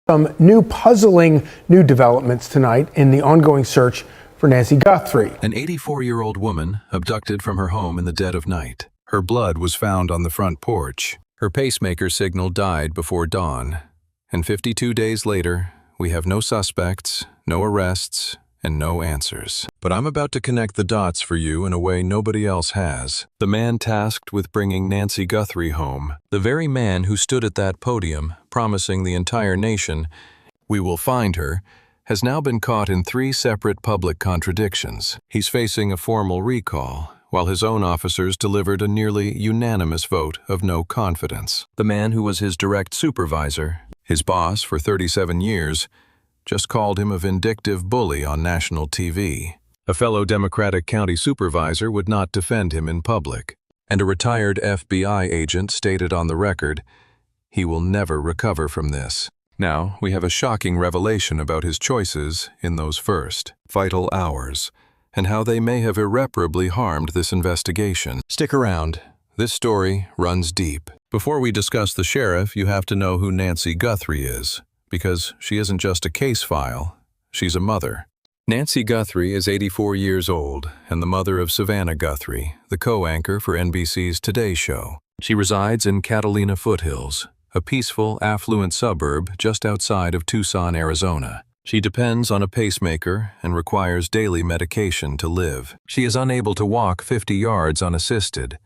Some puzzling new developments tonight in the ongoing search for Nancy Guthrie. An 84-year-old woman abducted from her home in the dead of night. Her blood was found on the front porch. Her pacemaker signal died before dawn. And 52 days later, we have no suspects, no arrests, and no answers. But I'm about to connect the dots for you in a way nobody else has. The man tasked with bringing Nancy Guthrie home, the very man who stood at that podium, promising the entire nation, "We will find her," has now been caught in 3 separate public contradictions. He's facing a formal recall, while his own officers delivered a nearly unanimous vote of no confidence. The man who was his direct supervisor, his boss for 37 years, just called him a vindictive bully on national TV. A fellow Democratic county supervisor would not defend him in public. And a retired FBI agent stated on the record, he will never recover from this. Now, we have a shocking revelation about his choices in those first, vital hours, and how they may have irreparably harmed this investigation. Stick around. This story runs deep. Before we discuss the sheriff, you have to know who Nancy Guthrie is, because she isn't just a case file, she's a mother. Nancy Guthrie is 84 years old and the mother of Savannah Guthrie, the co-anchor for NBC's Today Show. She resides in Catalina Foothills, a peaceful, affluent suburb just outside of Tucson, Arizona. She depends on a pacemaker and requires daily medication to live. She is unable to walk 50 yards unassisted.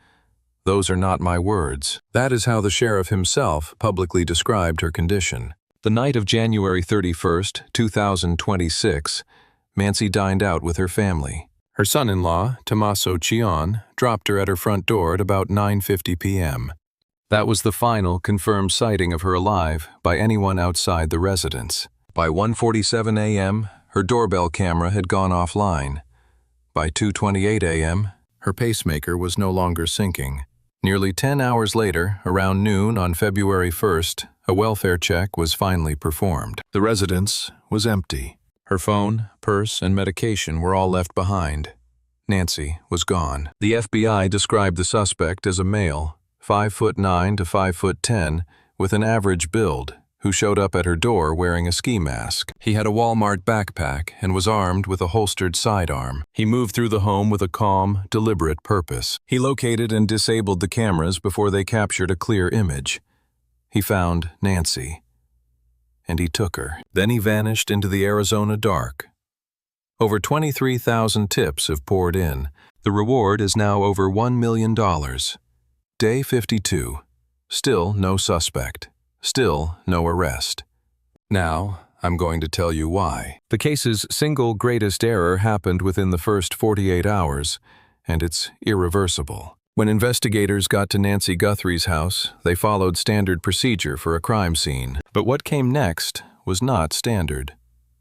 Those are not my words. That is how the sheriff himself publicly described her condition. The night of January 31st, 2026, Nancy dined out with her family. Her son-in-law, Tommaso Cion, dropped her at her front door at about 9:50 p.m. That was the final confirmed sighting of her alive by anyone outside the residence. By 1:47 a.m., her doorbell camera had gone offline. By 2:28 a.m., her pacemaker was no longer syncing. Nearly 10 hours later, around noon on February 1st, a welfare check was finally performed. The residence was empty. Her phone, purse, and medication were all left behind. Nancy was gone. The FBI described the suspect as a male, 5'9" to 5'10", with an average build, who showed up at her door wearing a ski mask. He had a Walmart backpack and was armed with a holstered sidearm. He moved through the home with a calm, deliberate purpose. He located and disabled the cameras before they captured a clear image. He found Nancy, and he took her. Then he vanished into the Arizona dark. Over 23,000 tips have poured in. The reward is now over $1 million. Day 52. Still no suspect. Still no arrest. Now, I'm going to tell you why. The case's single greatest error happened within the first 48 hours, and it's irreversible. When investigators got to Nancy Guthrie's house, they followed standard procedure for a crime scene. But what came next was not standard.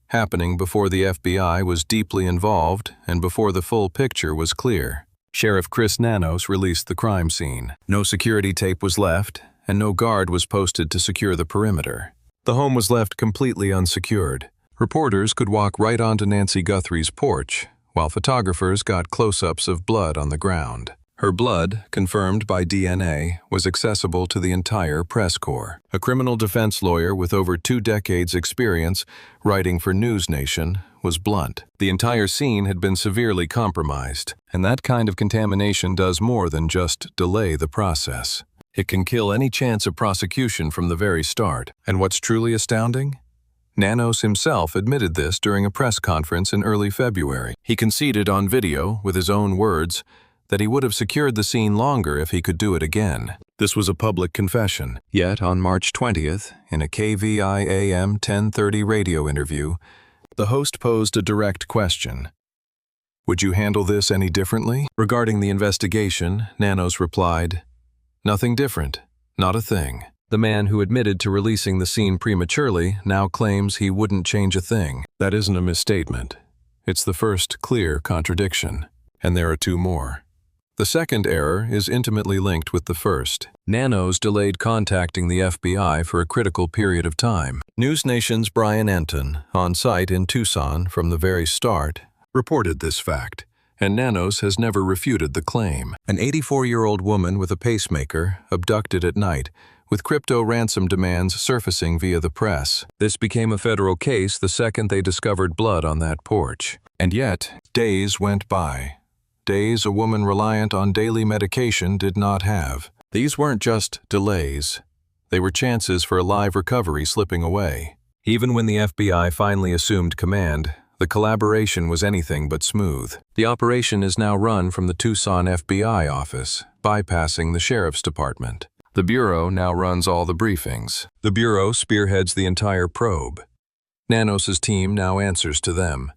Happening before the FBI was deeply involved and before the full picture was clear. Sheriff Chris Nanos released the crime scene. No security tape was left, and no guard was posted to secure the perimeter. The home was left completely unsecured. Reporters could walk right onto Nancy Guthrie's porch, while photographers got close-ups of blood on the ground. Her blood, confirmed by DNA, was accessible to the entire press corps. A criminal defense lawyer with over 2 decades' experience writing for News Nation was blunt. The entire scene had been severely compromised, and that kind of contamination does more than just delay the process. It can kill any chance of prosecution from the very start. And what's truly astounding? Nanos himself admitted this during a press conference in early February. He conceded on video, with his own words, that he would have secured the scene longer if he could do it again. This was a public confession. Yet, on March 20th, in a KVI AM 1030 radio interview, the host posed a direct question. Would you handle this any differently? Regarding the investigation, Nanos replied, "Nothing different. Not a thing." The man who admitted to releasing the scene prematurely now claims he wouldn't change a thing. That isn't a misstatement. It's the first clear contradiction. And there are 2 more. The second error is intimately linked with the first. Nanos delayed contacting the FBI for a critical period of time. News Nation's Brian Enton, on site in Tucson from the very start, reported this fact, and Nanos has never refuted the claim. An 84-year-old woman with a pacemaker, abducted at night, with crypto ransom demands surfacing via the press. This became a federal case the second they discovered blood on that porch. And yet, days went by. Days a woman reliant on daily medication did not have. These weren't just delays. They were chances for a live recovery slipping away. Even when the FBI finally assumed command, the collaboration was anything but smooth. The operation is now run from the Tucson FBI office, bypassing the sheriff's department. The Bureau now runs all the briefings. The Bureau spearheads the entire probe. Nanos's team now answers to them.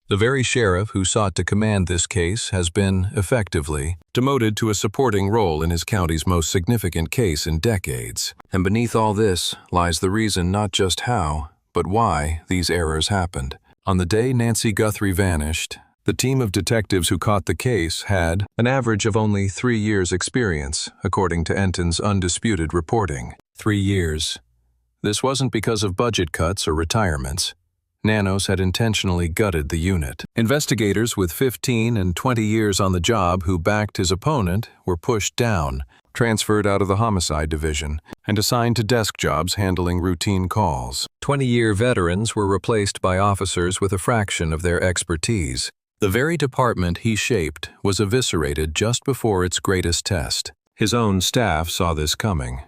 The very sheriff who sought to command this case has been, effectively, demoted to a supporting role in his county's most significant case in decades. And beneath all this lies the reason not just how, but why these errors happened. On the day Nancy Guthrie vanished, the team of detectives who caught the case had an average of only 3 years' experience, according to Enton's undisputed reporting. 3 years. This wasn't because of budget cuts or retirements. Nanos had intentionally gutted the unit. Investigators with 15 and 20 years on the job who backed his opponent were pushed down, transferred out of the homicide division, and assigned to desk jobs handling routine calls. 20-year veterans were replaced by officers with a fraction of their expertise. The very department he shaped was eviscerated just before its greatest test. His own staff saw this coming.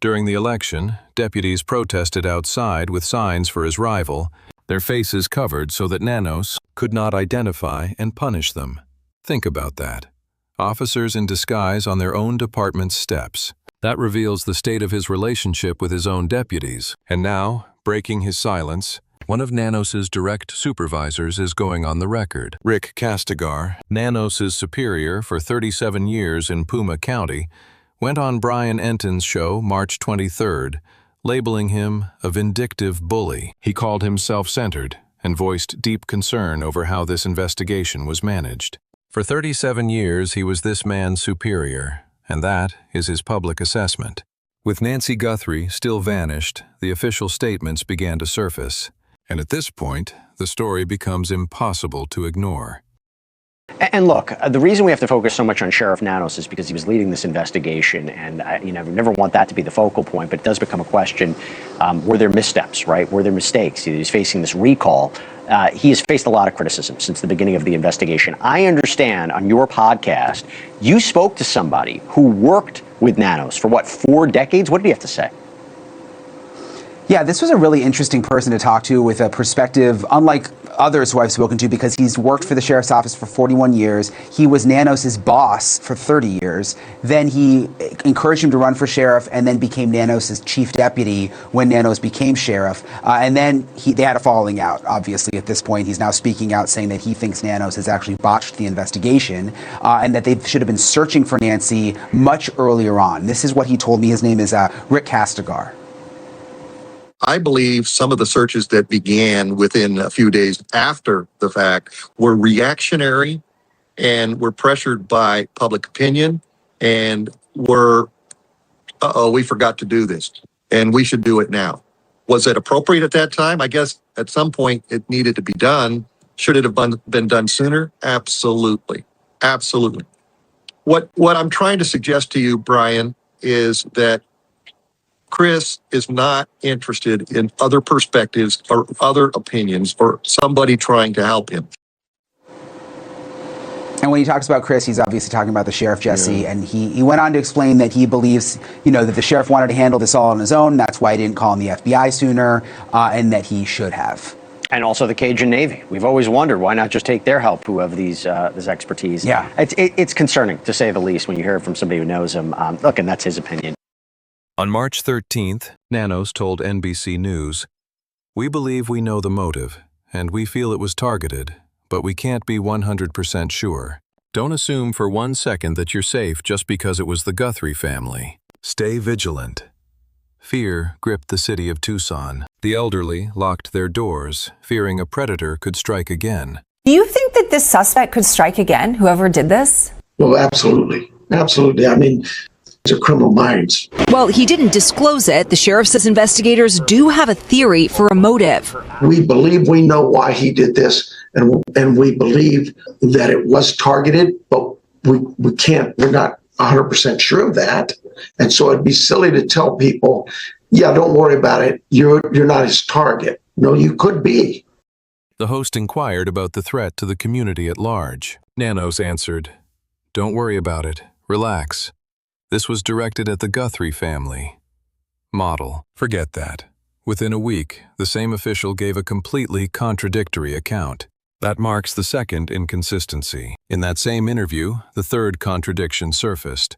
During the election, deputies protested outside with signs for his rival, their faces covered so that Nanos could not identify and punish them. Think about that. Officers in disguise on their own department's steps. That reveals the state of his relationship with his own deputies. And now, breaking his silence, one of Nanos's direct supervisors is going on the record. Rick Castigar, Nanos's superior for 37 years in Puma County, went on Brian Enton's show March 23rd, labeling him a vindictive bully. He called him self-centered and voiced deep concern over how this investigation was managed. For 37 years, he was this man's superior, and that is his public assessment. With Nancy Guthrie still vanished, the official statements began to surface. And at this point, the story becomes impossible to ignore. And look, the reason we have to focus so much on Sheriff Nanos is because he was leading this investigation, and we never want that to be the focal point, but it does become a question, were there missteps, right? Were there mistakes? He's facing this recall. He has faced a lot of criticism since the beginning of the investigation. I understand on your podcast, you spoke to somebody who worked with Nanos for, 4 decades? What did he have to say? Yeah, this was a really interesting person to talk to with a perspective unlike others who I've spoken to, because he's worked for the sheriff's office for 41 years. He was Nanos's boss for 30 years. Then he encouraged him to run for sheriff and then became Nanos's chief deputy when Nanos became sheriff. And then they had a falling out, obviously, at this point. He's now speaking out saying that he thinks Nanos has actually botched the investigation and that they should have been searching for Nancy much earlier on. This is what he told me. His name is Rick Castigar. I believe some of the searches that began within a few days after the fact were reactionary and were pressured by public opinion and were, we forgot to do this and we should do it now. Was it appropriate at that time? I guess at some point it needed to be done. Should it have been done sooner? Absolutely. Absolutely. What I'm trying to suggest to you, Brian, is that Chris is not interested in other perspectives or other opinions or somebody trying to help him. And when he talks about Chris, he's obviously talking about the sheriff, Jesse, and he went on to explain that he believes, that the sheriff wanted to handle this all on his own. That's why he didn't call in the FBI sooner, and that he should have. And also the Cajun Navy. We've always wondered, why not just take their help, who have this expertise? Yeah. It's concerning, to say the least, when you hear it from somebody who knows him. Look, and that's his opinion. On March 13th, Nanos told NBC News, "We believe we know the motive, and we feel it was targeted, but we can't be 100% sure. Don't assume for 1 second that you're safe just because it was the Guthrie family. Stay vigilant." Fear gripped the city of Tucson. The elderly locked their doors, fearing a predator could strike again. Do you think that this suspect could strike again, whoever did this? Well, absolutely. Absolutely. I mean, these are criminal minds. Well, he didn't disclose it. The sheriff says investigators do have a theory for a motive. We believe we know why he did this, and we believe that it was targeted, but we're not 100% sure of that. And so it'd be silly to tell people, yeah, don't worry about it. You're not his target. No, you could be. The host inquired about the threat to the community at large. Nanos answered, "Don't worry about it. Relax. This was directed at the Guthrie family." Model. Forget that. Within a week, the same official gave a completely contradictory account. That marks the second inconsistency. In that same interview, the third contradiction surfaced.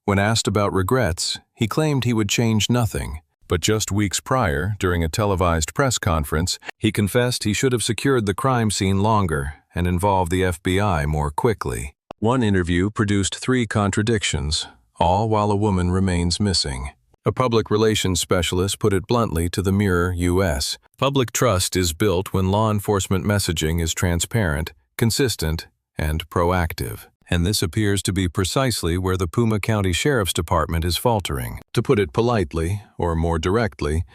When asked about regrets, he claimed he would change nothing. But just weeks prior, during a televised press conference, he confessed he should have secured the crime scene longer and involved the FBI more quickly. One interview produced 3 contradictions, all while a woman remains missing. A public relations specialist put it bluntly to the Mirror US. Public trust is built when law enforcement messaging is transparent, consistent, and proactive. And this appears to be precisely where the Puma County Sheriff's Department is faltering. To put it politely, or more directly,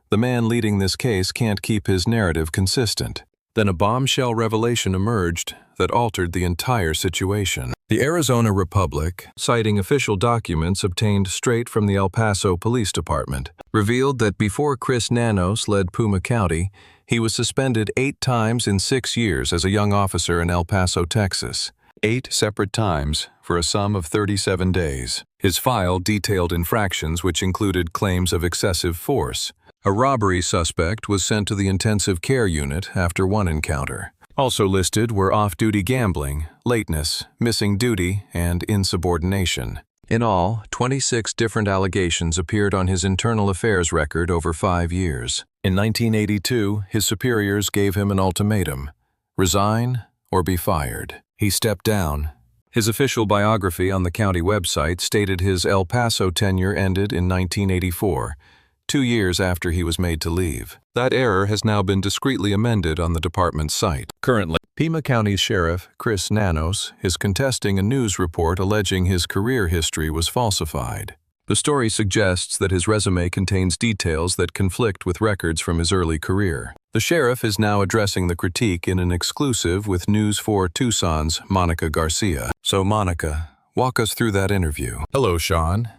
the man leading this case can't keep his narrative consistent. Then a bombshell revelation emerged that altered the entire situation. The Arizona Republic, citing official documents obtained straight from the El Paso Police Department, revealed that before Chris Nanos led Puma County, he was suspended 8 times in 6 years as a young officer in El Paso, Texas. 8 separate times for a sum of 37 days. His file detailed infractions which included claims of excessive force. A robbery suspect was sent to the intensive care unit after one encounter. Also listed were off-duty gambling, lateness, missing duty, and insubordination. In all, 26 different allegations appeared on his internal affairs record over 5 years. In 1982, his superiors gave him an ultimatum: resign or be fired. He stepped down. His official biography on the county website stated his El Paso tenure ended in 1984, 2 years after he was made to leave. That error has now been discreetly amended on the department's site. Currently, Pima County's Sheriff, Chris Nanos, is contesting a news report alleging his career history was falsified. The story suggests that his resume contains details that conflict with records from his early career. The sheriff is now addressing the critique in an exclusive with News 4 Tucson's Monica Garcia. So Monica, walk us through that interview. Hello, Sean.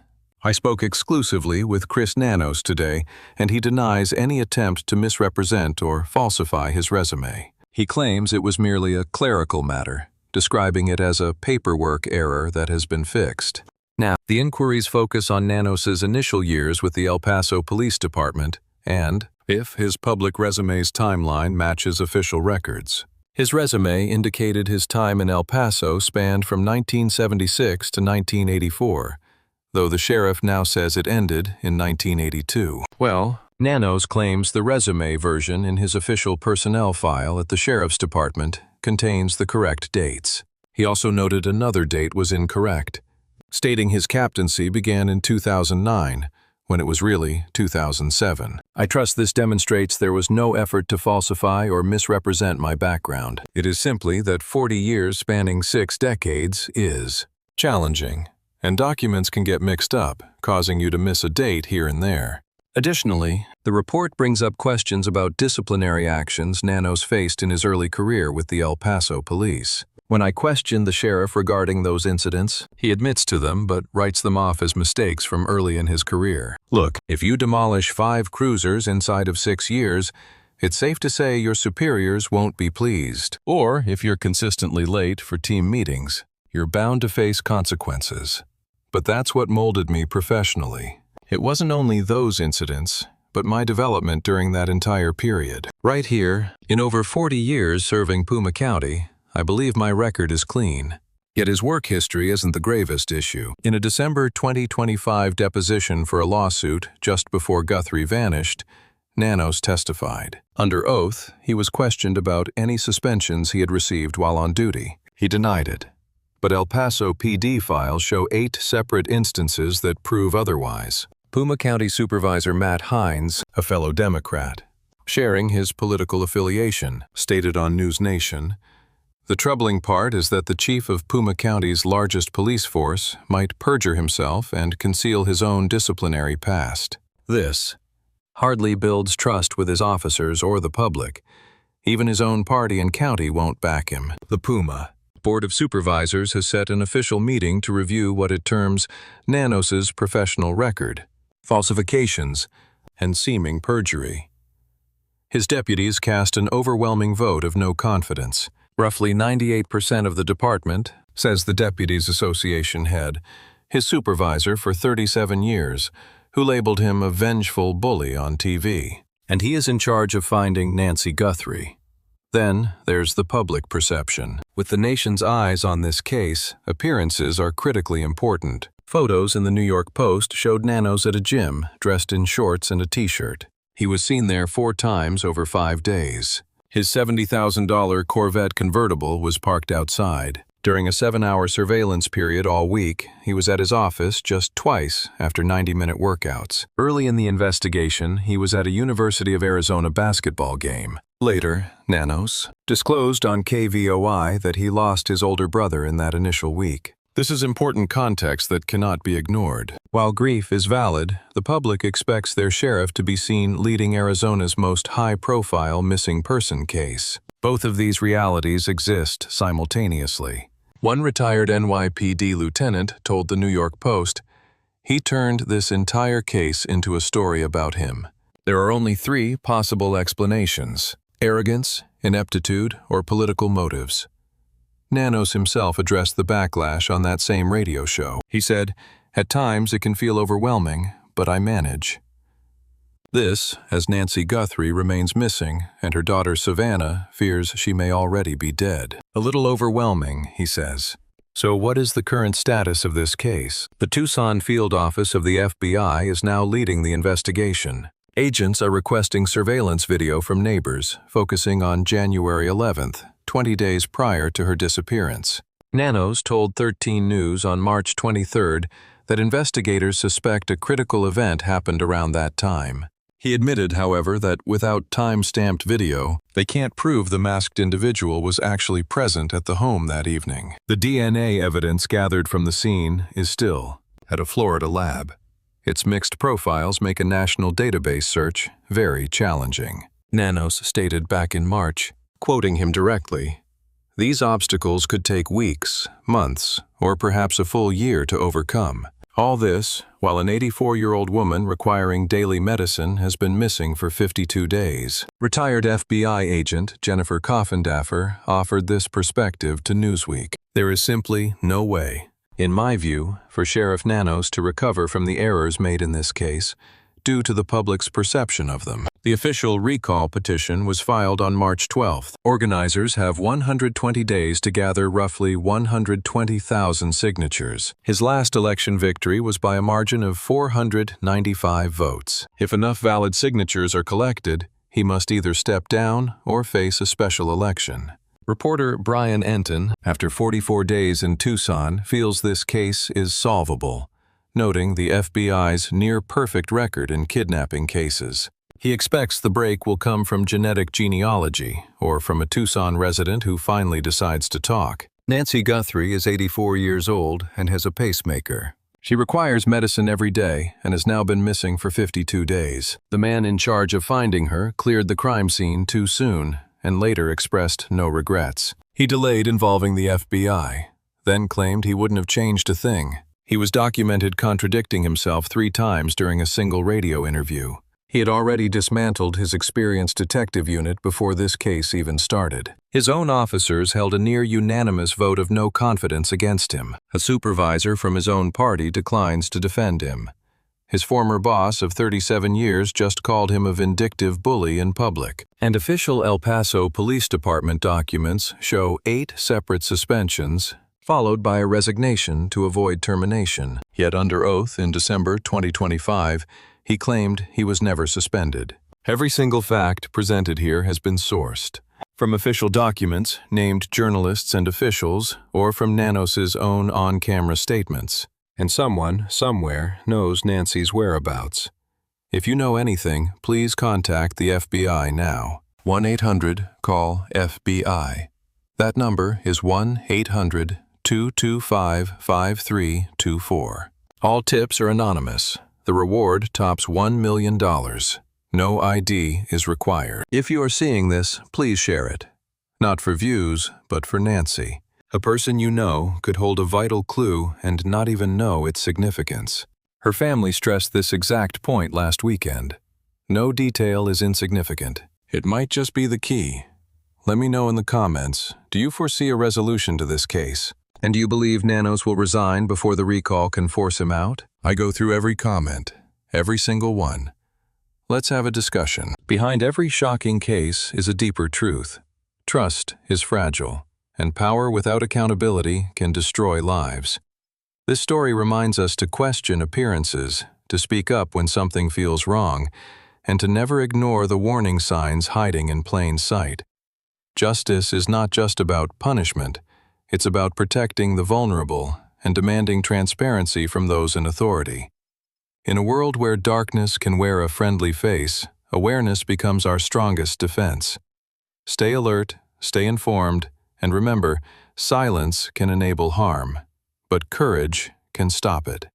I spoke exclusively with Chris Nanos today, and he denies any attempt to misrepresent or falsify his resume. He claims it was merely a clerical matter, describing it as a paperwork error that has been fixed. Now, the inquiries focus on Nanos's initial years with the El Paso Police Department and if his public resume's timeline matches official records. His resume indicated his time in El Paso spanned from 1976 to 1984, though the sheriff now says it ended in 1982. Well, Nanos claims the resume version in his official personnel file at the sheriff's department contains the correct dates. He also noted another date was incorrect, stating his captaincy began in 2009, when it was really 2007. I trust this demonstrates there was no effort to falsify or misrepresent my background. It is simply that 40 years spanning 6 decades is challenging, and documents can get mixed up, causing you to miss a date here and there. Additionally, the report brings up questions about disciplinary actions Nanos faced in his early career with the El Paso Police. When I questioned the sheriff regarding those incidents, he admits to them but writes them off as mistakes from early in his career. Look, if you demolish 5 cruisers inside of 6 years, it's safe to say your superiors won't be pleased. Or if you're consistently late for team meetings, you're bound to face consequences. But that's what molded me professionally. It wasn't only those incidents, but my development during that entire period. Right here, in over 40 years serving Puma County, I believe my record is clean. Yet his work history isn't the gravest issue. In a December 2025 deposition for a lawsuit just before Guthrie vanished, Nanos testified. Under oath, he was questioned about any suspensions he had received while on duty. He denied it. But El Paso PD files show 8 separate instances that prove otherwise. Puma County Supervisor Matt Hines, a fellow Democrat, sharing his political affiliation, stated on News Nation, "The troubling part is that the chief of Puma County's largest police force might perjure himself and conceal his own disciplinary past. This hardly builds trust with his officers or the public. Even his own party and county won't back him." The Puma Board of Supervisors has set an official meeting to review what it terms Nanos's professional record, falsifications, and seeming perjury. His deputies cast an overwhelming vote of no confidence. Roughly 98% of the department, says the Deputies Association head, his supervisor for 37 years, who labeled him a vengeful bully on TV. And he is in charge of finding Nancy Guthrie. Then there's the public perception. With the nation's eyes on this case, appearances are critically important. Photos in the New York Post showed Nanos at a gym, dressed in shorts and a t-shirt. He was seen there 4 times over 5 days. His $70,000 Corvette convertible was parked outside. During a 7-hour surveillance period all week, he was at his office just twice after 90-minute workouts. Early in the investigation, he was at a University of Arizona basketball game. Later, Nanos disclosed on KVOI that he lost his older brother in that initial week. This is important context that cannot be ignored. While grief is valid, the public expects their sheriff to be seen leading Arizona's most high-profile missing person case. Both of these realities exist simultaneously. One retired NYPD lieutenant told the New York Post, "He turned this entire case into a story about him. There are only 3 possible explanations: arrogance, ineptitude, or political motives." Nanos himself addressed the backlash on that same radio show. He said, "At times it can feel overwhelming, but I manage." This, as Nancy Guthrie remains missing and her daughter Savannah fears she may already be dead. A little overwhelming, he says. So what is the current status of this case? The Tucson field office of the FBI is now leading the investigation. Agents are requesting surveillance video from neighbors, focusing on January 11th, 20 days prior to her disappearance. Nanos told 13 News on March 23rd that investigators suspect a critical event happened around that time. He admitted, however, that without time-stamped video, they can't prove the masked individual was actually present at the home that evening. The DNA evidence gathered from the scene is still at a Florida lab. Its mixed profiles make a national database search very challenging. Nanos stated back in March, quoting him directly, "These obstacles could take weeks, months, or perhaps a full year to overcome. All this, while an 84-year-old woman requiring daily medicine has been missing for 52 days. Retired FBI agent Jennifer Coffindaffer offered this perspective to Newsweek. "There is simply no way, in my view, for Sheriff Nanos to recover from the errors made in this case, due to the public's perception of them." The official recall petition was filed on March 12th. Organizers have 120 days to gather roughly 120,000 signatures. His last election victory was by a margin of 495 votes. If enough valid signatures are collected, he must either step down or face a special election. Reporter Brian Enton, after 44 days in Tucson, feels this case is solvable, noting the FBI's near-perfect record in kidnapping cases. He expects the break will come from genetic genealogy, or from a Tucson resident who finally decides to talk. Nancy Guthrie is 84 years old and has a pacemaker. She requires medicine every day and has now been missing for 52 days. The man in charge of finding her cleared the crime scene too soon and later expressed no regrets. He delayed involving the FBI, then claimed he wouldn't have changed a thing. He was documented contradicting himself 3 times during a single radio interview. He had already dismantled his experienced detective unit before this case even started. His own officers held a near-unanimous vote of no confidence against him. A supervisor from his own party declines to defend him. His former boss of 37 years just called him a vindictive bully in public. And official El Paso Police Department documents show 8 separate suspensions, followed by a resignation to avoid termination. Yet under oath in December 2025, he claimed he was never suspended. Every single fact presented here has been sourced from official documents, named journalists and officials, or from Nanos's own on-camera statements. And someone, somewhere, knows Nancy's whereabouts. If you know anything, please contact the FBI now. 1-800-CALL-FBI. That number is 1-800-225-5324. All tips are anonymous. The reward tops $1 million. No ID is required. If you are seeing this, please share it. Not for views, but for Nancy. A person you know could hold a vital clue and not even know its significance. Her family stressed this exact point last weekend. No detail is insignificant. It might just be the key. Let me know in the comments, do you foresee a resolution to this case? And do you believe Nanos will resign before the recall can force him out? I go through every comment, every single one. Let's have a discussion. Behind every shocking case is a deeper truth. Trust is fragile, and power without accountability can destroy lives. This story reminds us to question appearances, to speak up when something feels wrong, and to never ignore the warning signs hiding in plain sight. Justice is not just about punishment, it's about protecting the vulnerable and demanding transparency from those in authority. In a world where darkness can wear a friendly face, awareness becomes our strongest defense. Stay alert, stay informed, and remember, silence can enable harm, but courage can stop it.